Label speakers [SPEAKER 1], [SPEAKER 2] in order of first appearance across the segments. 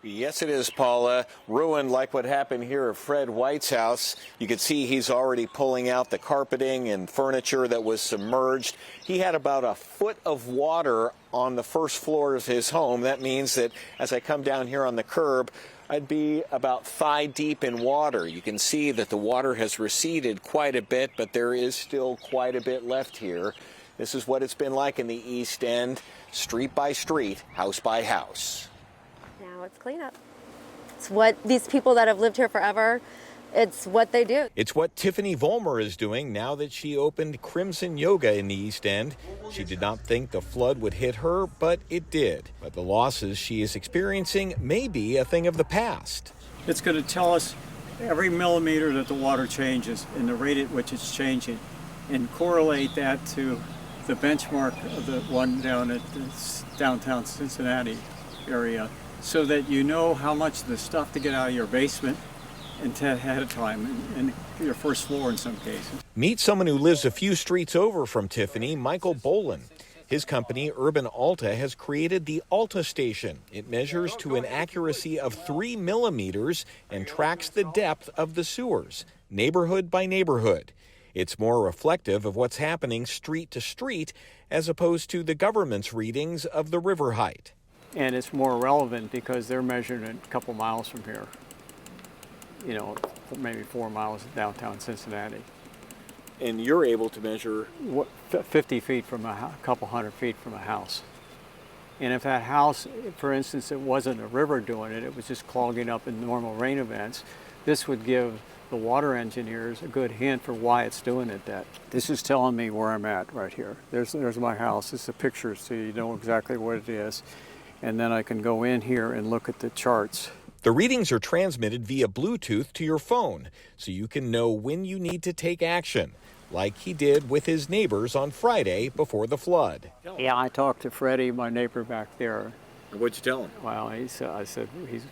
[SPEAKER 1] Yes, it is, Paula. Ruined like what happened here at Fred White's house. You can see he's already pulling out the carpeting and furniture that was submerged. He had about a foot of water on the first floor of his home. That means that as I come down here on the curb, I'd be about thigh deep in water. You can see that the water has receded quite a bit, but there is still quite a bit left here. This is what it's been like in the East End, street by street, house by house.
[SPEAKER 2] Now it's cleanup. It's what these people that have lived here forever, it's what they do.
[SPEAKER 1] It's what Tiffany Vollmer is doing now that she opened Crimson Yoga in the East End. She did not think the flood would hit her, but it did. But the losses she is experiencing may be a thing of the past.
[SPEAKER 3] It's going to tell us every millimeter that the water changes and the rate at which it's changing, and correlate that to the benchmark of the one down at the downtown Cincinnati area, so that you know how much of the stuff to get out of your basement and ahead of time, and your first floor in some cases.
[SPEAKER 1] Meet someone who lives a few streets over from Tiffany, Michael Bolin. His company, Urban Alta, has created the Alta Station. It measures to an accuracy of 3 millimeters and tracks the depth of the sewers, neighborhood by neighborhood. It's more reflective of what's happening street to street as opposed to the government's readings of the river height.
[SPEAKER 3] And it's more relevant because they're measuring it a couple miles from here. You know, maybe 4 miles downtown Cincinnati.
[SPEAKER 1] And you're able to measure
[SPEAKER 3] 50 feet from a couple hundred feet from a house. And if that house, for instance, it wasn't a river doing it, it was just clogging up in normal rain events, this would give the water engineers a good hint for why it's doing it. That this is telling me where I'm at right here. There's my house. It's a picture so you know exactly what it is. And then I can go in here and look at the charts.
[SPEAKER 1] The readings are transmitted via Bluetooth to your phone, so you can know when you need to take action, like he did with his neighbors on Friday before the flood.
[SPEAKER 3] Yeah, I talked to Freddie, my neighbor back there.
[SPEAKER 1] What'd you tell him?
[SPEAKER 3] Well, I said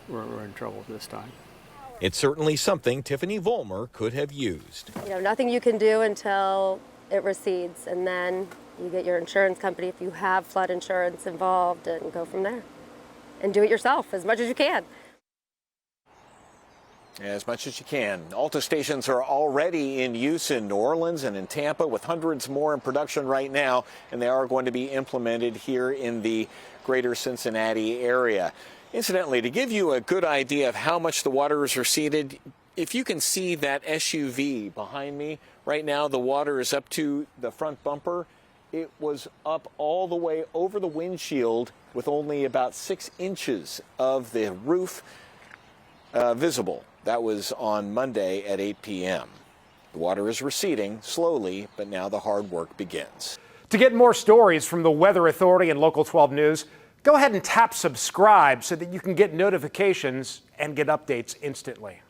[SPEAKER 3] we're in trouble this time.
[SPEAKER 1] It's certainly something Tiffany Vollmer could have used.
[SPEAKER 2] You know, nothing you can do until it recedes, and then you get your insurance company if you have flood insurance involved, and go from there. And do it yourself as much as you can.
[SPEAKER 1] As much as you can. Alta stations are already in use in New Orleans and in Tampa, with hundreds more in production right now, and they are going to be implemented here in the greater Cincinnati area. Incidentally, to give you a good idea of how much the water is receded, if you can see that SUV behind me, right now the water is up to the front bumper. It was up all the way over the windshield with only about 6 inches of the roof visible. That was on Monday at 8 p.m. The water is receding slowly, but now the hard work begins.
[SPEAKER 4] To get more stories from the Weather Authority and Local 12 News, go ahead and tap subscribe so that you can get notifications and get updates instantly.